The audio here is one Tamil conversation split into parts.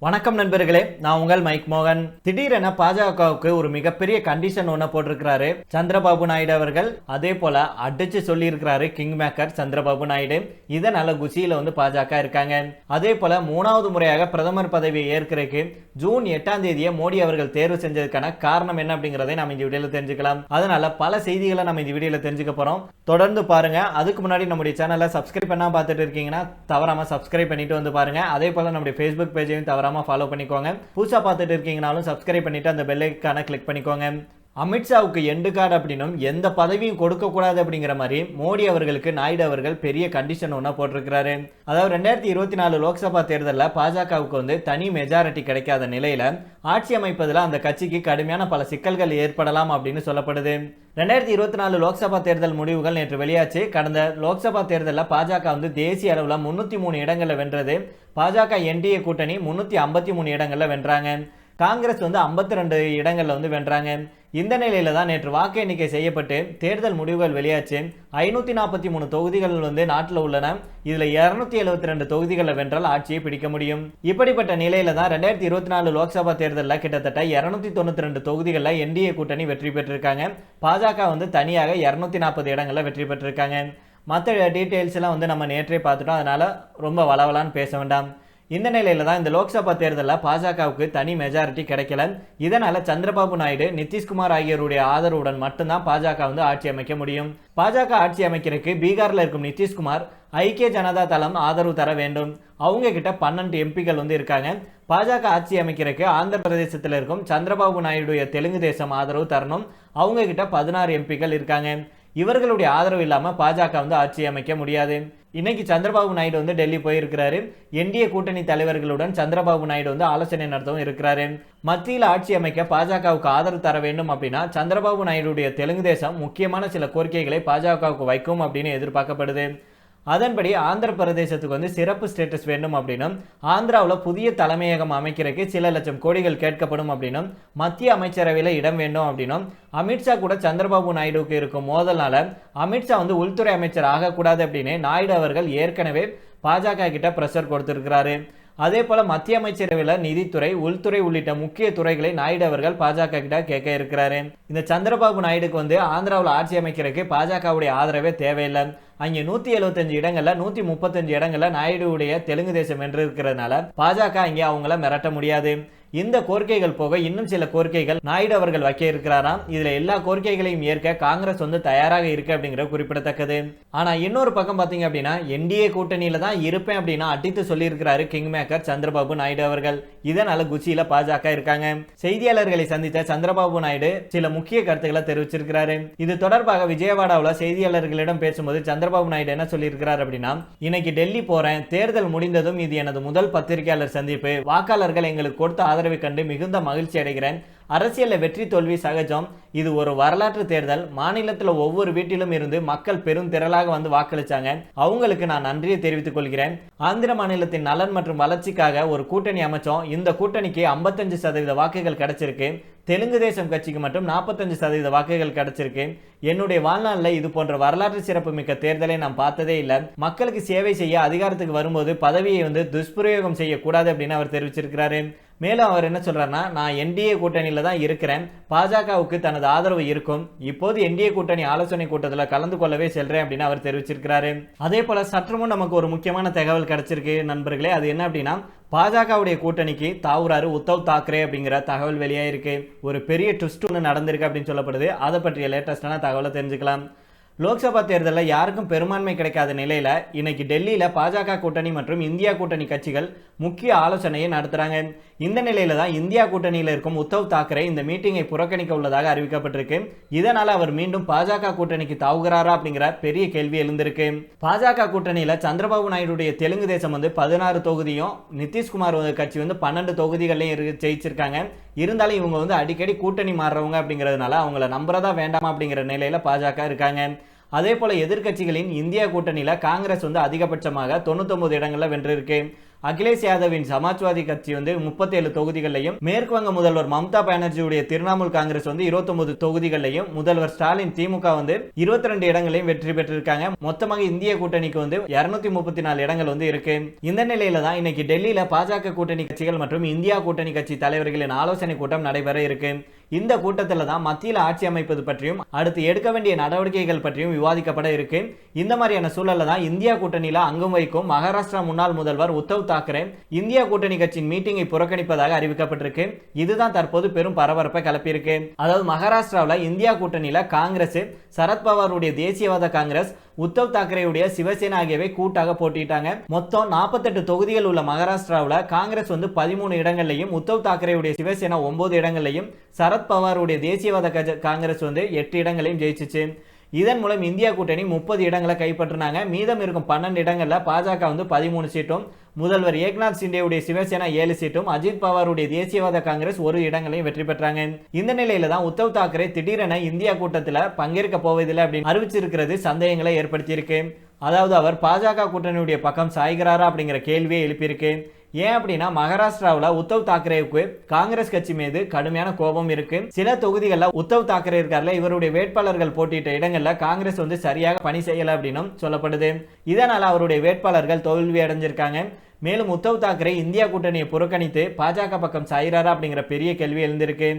வணக்கம் நண்பர்களே, நான் உங்கள் மைக் மோகன். திடீரென பாஜகவுக்கு ஒரு மிகப்பெரிய கண்டிஷன் ஒன்று போட்டிருக்கிறாரு சந்திரபாபு நாயுடு அவர்கள். அதே போல அடிச்சு சொல்லி இருக்கிறாரு கிங் மேக்கர் சந்திரபாபு நாயுடு. இதனால குஷியில பாஜக இருக்காங்க. அதே போல 3வது முறையாக பிரதமர் பதவியை ஏற்கிறதுக்கு ஜூன் 8ஆம் தேதியை மோடி அவர்கள் தேர்வு செஞ்சதுக்கான காரணம் என்ன அப்படிங்கறதை நம்ம இந்த வீடியோல தெரிஞ்சுக்கலாம். அதனால பல செய்திகளை நம்ம இந்த வீடியோல தெரிஞ்சுக்க போறோம். தொடர்ந்து பாருங்க. அதுக்கு முன்னாடி நம்முடைய சேனலை சப்ஸ்கிரைப் பண்ணாம பார்த்துட்டு இருக்கீங்கன்னா தவறாம சப்ஸ்கிரைப் பண்ணிட்டு பாருங்க. அதே போல நம்முடைய Facebook பேஜையும் தவறாம ஃபாலோ பண்ணிக்கோங்க. புதுசா பார்த்துட்டு இருக்கீங்கனாலும் சப்ஸ்கிரைப் பண்ணிட்டு அந்த பெல் ஐகானை கிளிக் பண்ணிக்கோங்க. அமித்ஷாவுக்கு எண்டு கார்டு அப்படின்னும் எந்த பதவியும் கொடுக்க கூடாது அப்படிங்கிற மாதிரி மோடி அவர்களுக்கு நாயுடு அவர்கள் பெரிய கண்டிஷன் ஒன்னா போட்டிருக்கிறாரு. அதாவது 2024 லோக்சபா தேர்தலில் பாஜகவுக்கு தனி மெஜாரிட்டி கிடைக்காத நிலையில ஆட்சி அமைப்பதில் அந்த கட்சிக்கு கடுமையான பல சிக்கல்கள் ஏற்படலாம் அப்படின்னு சொல்லப்படுது. 2024 லோக்சபா தேர்தல் முடிவுகள் நேற்று வெளியாச்சு. கடந்த லோக்சபா தேர்தலில் பாஜக தேசிய அளவில் 303 இடங்களில் வென்றது. பாஜக என்டிஏ கூட்டணி 353 இடங்களில் வென்றாங்க. காங்கிரஸ் 52 இடங்கள்ல வென்றாங்க. இந்த நிலையில தான் நேற்று வாக்கு எண்ணிக்கை செய்யப்பட்டு தேர்தல் முடிவுகள் வெளியாச்சு. 543 தொகுதிகள் நாட்டில் உள்ளன. இதுல 272 தொகுதிகளை வென்றால் ஆட்சியை பிடிக்க முடியும். இப்படிப்பட்ட நிலையில தான் 2024 லோக்சபா தேர்தலில் கிட்டத்தட்ட 292 தொகுதிகளில் என்டிஏ கூட்டணி வெற்றி பெற்றிருக்காங்க. பாஜக தனியாக 240 இடங்கள்ல வெற்றி பெற்றிருக்காங்க. மற்ற டீட்டெயில்ஸ் எல்லாம் நம்ம நேற்றே பார்த்துட்டோம். அதனால ரொம்ப வளவலான்னு பேச வேண்டாம். இந்த நிலையில தான் இந்த லோக்சபா தேர்தலில் பாஜகவுக்கு தனி மெஜாரிட்டி கிடைக்கல. இதனால சந்திரபாபு நாயுடு, நிதிஷ்குமார் ஆகியோருடைய ஆதரவுடன் மட்டும்தான் பாஜக ஆட்சி அமைக்க முடியும். பாஜக ஆட்சி அமைக்கிறதுக்கு பீகார்ல இருக்கும் நிதிஷ்குமார் ஐக்கிய ஜனதா தளம் ஆதரவு தர வேண்டும். அவங்க கிட்ட 12 எம்பிக்கள் இருக்காங்க. பாஜக ஆட்சி அமைக்கிறதுக்கு ஆந்திர பிரதேசத்தில் இருக்கும் சந்திரபாபு நாயுடைய தெலுங்கு தேசம் ஆதரவு தரணும். அவங்க கிட்ட 16 எம்பிக்கள் இருக்காங்க. இவர்களுடைய ஆதரவு இல்லாம பாஜக ஆட்சி அமைக்க முடியாது. இன்னைக்கு சந்திரபாபு நாயுடு டெல்லி போயிருக்கிறாரு. என்டிஏ கூட்டணி தலைவர்களுடன் சந்திரபாபு நாயுடு ஆலோசனை நடத்தவும் இருக்கிறாரு. மத்தியில் ஆட்சி அமைக்க பாஜகவுக்கு ஆதரவு தர வேண்டும் அப்படின்னா சந்திரபாபு நாயுடைய தெலுங்கு தேசம் முக்கியமான சில கோரிக்கைகளை பாஜகவுக்கு வைக்கும் அப்படின்னு எதிர்பார்க்கப்படுது. அதன்படி ஆந்திர பிரதேசத்துக்கு சிறப்பு ஸ்டேட்டஸ் வேண்டும் அப்படின்னும், ஆந்திராவில் புதிய தலைமையகம் அமைக்கிறதுக்கு சில லட்சம் கோடிகள் கேட்கப்படும் அப்படின்னும், மத்திய அமைச்சரவையில் இடம் வேண்டும் அப்படின்னும், அமித்ஷா கூட சந்திரபாபு நாயுடுக்கு இருக்கும் மோதல்னால அமித்ஷா உள்துறை அமைச்சர் ஆகக்கூடாது அப்படின்னு நாயுடு அவர்கள் ஏற்கனவே பாஜக கிட்ட பிரஷர் கொடுத்திருக்கிறாரு. அதே போல மத்திய அமைச்சரவையில் நிதித்துறை, உள்துறை உள்ளிட்ட முக்கிய துறைகளை நாயுடு அவர்கள் பாஜக கிட்ட கேட்க இருக்கிறாரு. இந்த சந்திரபாபு நாயுடுக்கு ஆந்திராவில் ஆட்சி அமைக்கிறதுக்கு பாஜகவுடைய ஆதரவே தேவையில்லை. அங்கே 175 இடங்கள்ல 135 இடங்கள்ல நாயுடுடைய தெலுங்கு தேசம் வென்று இருக்கிறதுனால பாஜக அங்கே அவங்கள மிரட்ட முடியாது. இந்த கோரிக்கைகள் போக இன்னும் சில கோரிக்கைகள் நாயுடு அவர்கள் வைக்க இருக்கிறாராம். இதுல எல்லா கோரிக்கைகளையும் ஏற்க காங்கிரஸ் தயாராக இருக்கு அப்படிங்கிற குறிப்பிடத்தக்கது. ஆனா இன்னொரு பக்கம் பாத்தீங்க அப்படின்னா என்டிஏ கூட்டணியில தான் இருப்பேன் அப்படின்னா அடித்து சொல்லி இருக்கிறாரு கிங் மேக்கர் சந்திரபாபு நாயுடு அவர்கள். இதனால குச்சியில பாஜக இருக்காங்க. செய்தியாளர்களை சந்தித்த சந்திரபாபு நாயுடு சில முக்கிய கருத்துக்களை தெரிவிச்சிருக்கிறாரு. இது தொடர்பாக விஜயவாடாவில் செய்தியாளர்களிடம் பேசும்போது சந்திரபாபு நாயுடு என்ன சொல்லியிருக்கிறார் அப்படின்னா, இன்னைக்கு டெல்லி போறேன். தேர்தல் முடிந்ததும் இது எனது முதல் பத்திரிகையாளர் சந்திப்பு. வாக்காளர்கள் எங்களுக்கு கொடுத்த ஆதரவை கண்டு மிகுந்த மகிழ்ச்சி அடைகிறேன். அரசியல் வெற்றி தோல்வி சகஜம். இது ஒரு வரலாற்று தேர்தல். மாநிலத்தில் ஒவ்வொரு வீட்டிலும் இருந்து மக்கள் பெரும் திரளாக வாக்களிச்சாங்க. அவங்களுக்கு நான் நன்றியை தெரிவித்துக் கொள்கிறேன். ஆந்திர மாநிலத்தின் நலன் மற்றும் வளர்ச்சிக்காக ஒரு கூட்டணி அமைச்சோம். இந்த கூட்டணிக்கு 55% வாக்குகள் கிடைச்சிருக்கு. தெலுங்கு தேசம் கட்சிக்கு மட்டும் 45% வாக்குகள் கிடைச்சிருக்கு. என்னுடைய வாழ்நாளில் இது போன்ற வரலாற்று சிறப்பு மிக்க தேர்தலை நான் பார்த்ததே இல்லை. மக்களுக்கு சேவை செய்ய அதிகாரத்துக்கு வரும்போது பதவியை துஷ்பிரயோகம் செய்யக்கூடாது அப்படின்னு அவர் தெரிவிச்சிருக்கிறாரு. மேலும் அவர் என்ன சொல்றாருன்னா, நான் என்டிஏ கூட்டணியில தான் இருக்கிறேன். பாஜகவுக்கு தனது ஆதரவு இருக்கும். இப்போது என்டிஏ கூட்டணி ஆலோசனை கூட்டத்தில் கலந்து கொள்ளவே செல்றேன் அப்படின்னு அவர் தெரிவிச்சிருக்கிறாரு. அதே போல சற்றுமுன் நமக்கு ஒரு முக்கியமான தகவல் கிடைச்சிருக்கு நண்பர்களே. அது என்ன அப்படின்னா, பாஜகவுடைய கூட்டணிக்கு தாவுறாரு உத்தவ் தாக்கரே அப்படிங்கிற தகவல் வெளியாயிருக்கு. ஒரு பெரிய ட்விஸ்ட் ஒன்று நடந்திருக்கு அப்படின்னு சொல்லப்படுது. அதை பற்றிய லேட்டஸ்டான தகவலை தெரிஞ்சுக்கலாம். லோக்சபா தேர்தலில் யாருக்கும் பெரும்பான்மை கிடைக்காத நிலையில இன்னைக்கு டெல்லியில பாஜக கூட்டணி மற்றும் இந்தியா கூட்டணி கட்சிகள் முக்கிய ஆலோசனையை நடத்துறாங்க. இந்த நிலையில தான் இந்தியா கூட்டணியில இருக்கும் உத்தவ் தாக்கரே இந்த மீட்டிங்கை புறக்கணிக்க உள்ளதாக அறிவிக்கப்பட்டிருக்கு. இதனால அவர் மீண்டும் பாஜக கூட்டணிக்கு தாவுகிறாரா அப்படிங்கிற பெரிய கேள்வி எழுந்திருக்கு. பாஜக கூட்டணியில சந்திரபாபு நாயுடைய தெலுங்கு தேசம் 16 தொகுதியும், நிதிஷ்குமார் கட்சி 12 தொகுதிகளையும் ஜெயிச்சிருக்காங்க. இருந்தாலும் இவங்க அடிக்கடி கூட்டணி மாறுறவங்க அப்படிங்கிறதுனால அவங்கள நம்புறதா வேண்டாமா அப்படிங்கிற நிலையில பாஜக இருக்காங்க. அதே போல எதிர்கட்சிகளின் இந்தியா கூட்டணியில காங்கிரஸ் அதிகபட்சமாக 99 இடங்கள்ல வென்றிருக்கு. அகிலேஷ் யாதவின் சமாஜ்வாதி கட்சி வந்து 37 தொகுதிகளையும், மேற்கு வங்க முதல்வர் மம்தா பானர்ஜியுடைய திரிணாமுல் காங்கிரஸ் வந்து 29 தொகுதிகளையும், முதல்வர் ஸ்டாலின் திமுக வந்து 22 இடங்களையும் வெற்றி பெற்றிருக்காங்க. மொத்தமாக இந்திய கூட்டணிக்கு வந்து 234 இடங்கள் வந்து இருக்கு. இந்த நிலையில தான் இன்னைக்கு டெல்லியில பாஜக கூட்டணி கட்சிகள் மற்றும் இந்தியா கூட்டணி கட்சி தலைவர்களின் ஆலோசனை கூட்டம் நடைபெற இருக்கு. இந்த கூட்டத்தில் தான் மத்தியில் ஆட்சி அமைப்பது பற்றியும் அடுத்து எடுக்க வேண்டிய நடவடிக்கைகள் பற்றியும் விவாதிக்கப்பட இருக்கு. இந்த மாதிரியான சூழல்ல தான் இந்தியா கூட்டணியில அங்கம் வகிக்கும் மகாராஷ்டிரா முன்னாள் முதல்வர் உத்தவ் தாக்கரே இந்தியா கூட்டணி கட்சியின் மீட்டிங்கை புறக்கணிப்பதாக அறிவிக்கப்பட்டிருக்கு. இதுதான் தற்போது பெரும் பரபரப்பை கிளப்பியிருக்கு. அதாவது மகாராஷ்டிராவில் இந்தியா கூட்டணியில காங்கிரஸ், சரத்பவாருடைய தேசியவாத காங்கிரஸ், உத்தவ் தாக்கரேயுடைய சிவசேனா ஆகியவை கூட்டாக போட்டிட்டாங்க. மொத்தம் 48 தொகுதிகள் உள்ள மகாராஷ்டிராவில் காங்கிரஸ் வந்து 13 இடங்களையும், உத்தவ் தாக்கரேயுடைய சிவசேனா 9 இடங்களையும், சரத்பவாருடைய தேசியவாத காங்கிரஸ் வந்து 8 இடங்களையும் ஜெயிச்சிச்சு. இதன் மூலம் இந்தியா கூட்டணி 30 இடங்களை கைப்பற்றினாங்க. மீதம் இருக்கும் 12 இடங்கள்ல பாஜக வந்து 13 சீட்டும், முதல்வர் ஏக்நாத் சிண்டேவுடைய சிவசேனா 7 சீட்டும், அஜித் பவாருடைய தேசியவாத காங்கிரஸ் 1 இடங்களையும் வெற்றி பெற்றாங்க. இந்த நிலையில தான் உத்தவ் தாக்கரே திடீரென இந்தியா கூட்டத்தில் பங்கேற்க போவதில்லை அப்படின்னு அறிவிச்சிருக்கிறது சந்தேகங்களை ஏற்படுத்தியிருக்கு. அதாவது அவர் பாஜக கூட்டணியுடைய பக்கம் சாய்கிறாரா அப்படிங்கிற கேள்வியை எழுப்பியிருக்கு. ஏன் அப்படின்னா மகாராஷ்டிராவில் உத்தவ் தாக்கரேவுக்கு காங்கிரஸ் கட்சி மீது கடுமையான கோபம் இருக்கு. சில தொகுதிகளில் உத்தவ் தாக்கரே இருக்கார்ல, இவருடைய வேட்பாளர்கள் போட்டியிட்ட இடங்கள்ல காங்கிரஸ் வந்து சரியாக பணி செய்யல அப்படின்னு சொல்லப்படுது. இதனால அவருடைய வேட்பாளர்கள் தோல்வி அடைஞ்சிருக்காங்க. மேலும் உத்தவ் தாக்கரே இந்தியா கூட்டணியை புறக்கணித்து பாஜக பக்கம் சாயிறாரா அப்படிங்கிற பெரிய கேள்வி எழுந்திருக்கு.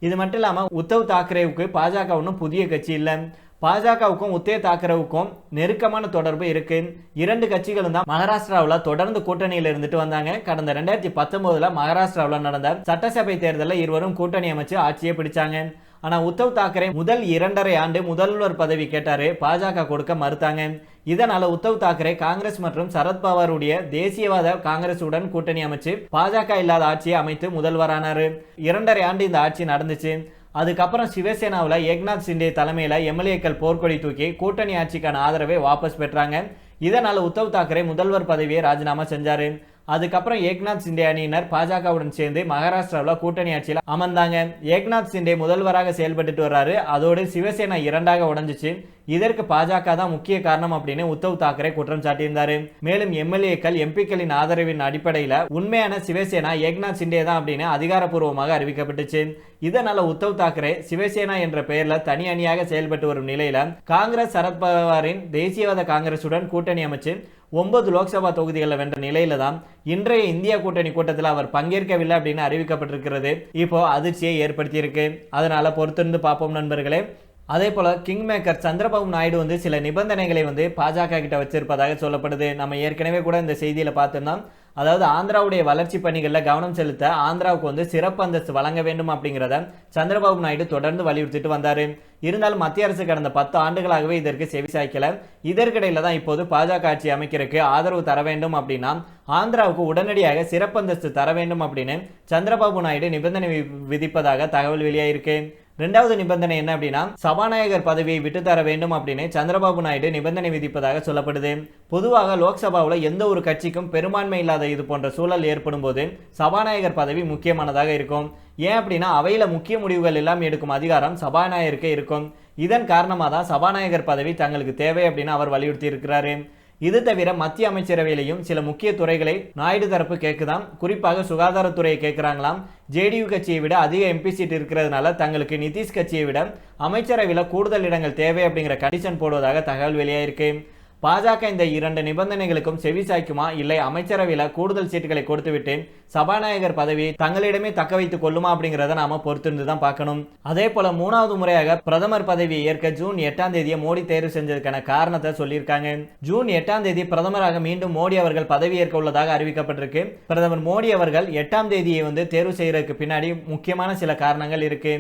இது மட்டும் இல்லாம உத்தவ் தாக்கரேவுக்கு பாஜக ஒன்றும் புதிய கட்சி இல்லை. பாஜகவுக்கும் உத்தவ் தாக்கரேவுக்கும் நெருக்கமான தொடர்பு இருக்கு. இரண்டு கட்சிகளும் தான் மகாராஷ்டிராவில் தொடர்ந்து கூட்டணியில் இருந்துட்டு வந்தாங்க. கடந்த 2019 மகாராஷ்டிராவில் நடந்த சட்டசபை தேர்தலில் இருவரும் கூட்டணி அமைச்சு ஆட்சியை பிடிச்சாங்க. ஆனா உத்தவ் தாக்கரே முதல் 2.5 ஆண்டு முதல்வர் பதவி கேட்டாரு, பாஜக கொடுக்க மறுத்தாங்க. இதனால உத்தவ் தாக்கரே காங்கிரஸ் மற்றும் சரத்பவாருடைய தேசியவாத காங்கிரசுடன் கூட்டணி அமைச்சு பாஜக இல்லாத ஆட்சியை அமைத்து முதல்வரானாரு. 2.5 ஆண்டு இந்த ஆட்சி நடந்துச்சு. அதுக்கப்புறம் சிவசேனாவில் ஏக்நாத் சிண்டே தலைமையில எம்எல்ஏக்கள் போர்க்கொடி தூக்கி கூட்டணி ஆட்சிக்கான ஆதரவை வாபஸ் பெற்றாங்க. இதனால உத்தவ் தாக்கரே முதல்வர் பதவியை ராஜினாமா செஞ்சாரு. அதுக்கப்புறம் ஏக்நாத் சிண்டே அணியினர் பாஜகவுடன் சேர்ந்து மகாராஷ்டிராவில் கூட்டணி ஆட்சியில் அமர்ந்தாங்க. ஏக்நாத் சிண்டே முதல்வராக செயல்பட்டு வர்றாரு. அதோடு சிவசேனா 2ஆக உடைஞ்சிச்சு. இதற்கு பாஜக தான் முக்கிய காரணம் அப்படின்னு உத்தவ் தாக்கரே குற்றம் சாட்டியிருந்தாரு. மேலும் எம்எல்ஏக்கள், எம்பிக்களின் ஆதரவின் அடிப்படையில் உண்மையான சிவசேனா ஏக்நாத் சிண்டே தான் அப்படின்னு அதிகாரப்பூர்வமாக அறிவிக்கப்பட்டுச்சு. இதனால உத்தவ் தாக்கரே சிவசேனா என்ற பெயர்ல தனி அணியாக செயல்பட்டு வரும் நிலையில காங்கிரஸ் சரத்பவாரின் தேசியவாத காங்கிரசுடன் கூட்டணி அமைச்சு 9 லோக்சபா தொகுதிகளில் வென்ற நிலையில தான் இன்றைய இந்தியா கூட்டணி கூட்டத்தில் அவர் பங்கேற்கவில்லை அப்படின்னு அறிவிக்கப்பட்டிருக்கிறது. இப்போ அதிர்ச்சியை ஏற்படுத்தியிருக்கு. அதனால பொறுத்திருந்து பார்ப்போம் நண்பர்களே. அதே போல கிங் மேக்கர் சந்திரபாபு நாயுடு வந்து சில நிபந்தனைகளை வந்து பாஜக கிட்ட வச்சிருப்பதாக சொல்லப்படுது. நம்ம ஏற்கனவே கூட இந்த செய்தியில பார்த்திருந்தோம். அதாவது ஆந்திராவுடைய வளர்ச்சி பணிகளில் கவனம் செலுத்த ஆந்திராவுக்கு வந்து சிறப்பு அந்தஸ்து வழங்க வேண்டும் அப்படிங்கிறத சந்திரபாபு நாயுடு தொடர்ந்து வலியுறுத்திட்டு வந்தாரு. இருந்தாலும் மத்திய அரசு கடந்த 10 ஆண்டுகளாகவே இதற்கு செவிசாய்க்கல. இதற்கிடையில தான் இப்போது பாஜக ஆட்சி அமைக்கிறதுக்கு ஆதரவு தர வேண்டும் அப்படின்னா ஆந்திராவுக்கு உடனடியாக சிறப்பு அந்தஸ்து தர வேண்டும் அப்படின்னு சந்திரபாபு நாயுடு நிபந்தனை விதிப்பதாக தகவல் வெளியாயிருக்கு. 2வது நிபந்தனை என்ன அப்படின்னா சபாநாயகர் பதவியை விட்டு தர வேண்டும் அப்படின்னு சந்திரபாபு நாயுடு நிபந்தனை விதிப்பதாக சொல்லப்படுது. பொதுவாக லோக்சபாவில் எந்த ஒரு கட்சிக்கும் பெரும்பான்மை இல்லாத இது போன்ற சூழல் ஏற்படும் போது சபாநாயகர் பதவி முக்கியமானதாக இருக்கும். ஏன் அப்படின்னா அவையில முக்கிய முடிவுகள் எல்லாம் எடுக்கும் அதிகாரம் சபாநாயகருக்கு இருக்கும். இதன் காரணமாக தான் சபாநாயகர் பதவி தங்களுக்கு தேவை அப்படின்னு அவர் வலியுறுத்தி இருக்கிறாரு. இது தவிர மத்திய அமைச்சரவையிலையும் சில முக்கிய துறைகளை நாயுடு தரப்பு கேட்குதாம். குறிப்பாக சுகாதாரத்துறையை கேட்கிறாங்களாம். ஜேடியு கட்சியை விட அதிக எம்பி சீட் இருக்கிறதுனால தங்களுக்கு நிதிஷ் கட்சியை விட அமைச்சரவையில் கூடுதல் இடங்கள் தேவை அப்படிங்கிற கண்டிஷன் போடுவதாக தகவல் வெளியாயிருக்கு. பாஜக இந்த 2 நிபந்தனைகளுக்கும் செவிசாய்க்குமா, இல்லை அமைச்சரவையில் கூடுதல் சீட்டுகளை கொடுத்துவிட்டு சபாநாயகர் பதவியை தங்களிடமே தக்க வைத்துக் கொள்ளுமா அப்படிங்கிறத நாம பொறுத்திருந்து தான் பார்க்கணும். அதே போல 3வது முறையாக பிரதமர் பதவியை ஏற்க ஜூன் 8ஆம் தேதியை மோடி தேர்வு செஞ்சதுக்கான காரணத்தை சொல்லியிருக்காங்க. ஜூன் 8ஆம் தேதி பிரதமராக மீண்டும் மோடி அவர்கள் பதவி ஏற்க உள்ளதாக அறிவிக்கப்பட்டிருக்கு. பிரதமர் மோடி அவர்கள் 8ஆம் தேதியை வந்து தேர்வு செய்யறதுக்கு பின்னாடி முக்கியமான சில காரணங்கள் இருக்கு.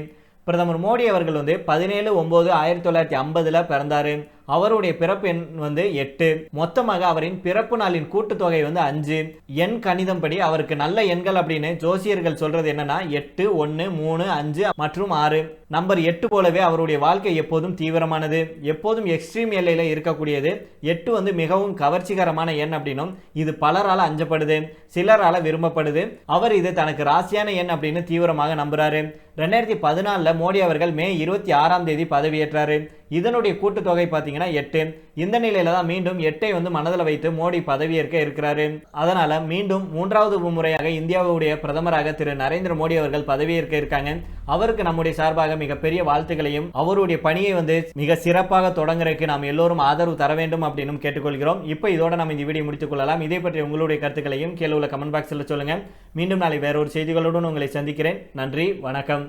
பிரதமர் மோடி அவர்கள் வந்து 17/9/1950 பிறந்தாரு. அவருடைய பிறப்பு எண் வந்து 8. மொத்தமாக அவரின் பிறப்பு நாளின் கூட்டுத்தொகை வந்து 5. எண் கணிதம் படி அவருக்கு நல்ல எண்கள் அப்படின்னு ஜோசியர்கள் சொல்றது என்னன்னா 8, 1, 3, 5 மற்றும் 6. நம்பர் 8 போலவே அவருடைய வாழ்க்கை எப்போதும் தீவிரமானது, எப்போதும் எக்ஸ்ட்ரீம் எல்லையில இருக்கக்கூடியது. 8 வந்து மிகவும் கவர்ச்சிகரமான எண் அப்படின்னும் இது பலரால் அஞ்சப்படுது, சிலரால விரும்பப்படுது. அவர் இது தனக்கு ராசியான எண் அப்படின்னு தீவிரமாக நம்புறாரு. 2014 மோடி அவர்கள் மே 26ஆம் தேதி பதவியேற்றாரு. இதனுடைய கூட்டுத்தொகை பார்த்தீங்கன்னா 8. இந்த நிலையில தான் மீண்டும் 8ஐ வந்து மனதில் வைத்து மோடி பதவியேற்க இருக்கிறாரு. அதனால மீண்டும் 3வது முறையாக இந்தியாவுடைய பிரதமராக திரு நரேந்திர மோடி அவர்கள் பதவியேற்க இருக்காங்க. அவருக்கு நம்முடைய சார்பாக மிகப்பெரிய வாழ்த்துக்களையும் அவருடைய பணியை வந்து மிக சிறப்பாக தொடங்குறதுக்கு நாம் எல்லோரும் ஆதரவு தர வேண்டும் அப்படின்னு கேட்டுக்கொள்கிறோம். இப்போ இதோட நம்ம இந்த வீடியோ முடித்துக் கொள்ளலாம். இதை பற்றி உங்களுடைய கருத்துக்களையும் கீழே உள்ள கமெண்ட் பாக்ஸில் சொல்லுங்க. மீண்டும் நாளை வேற ஒரு செய்திகளுடன் உங்களை சந்திக்கிறேன். நன்றி, வணக்கம்.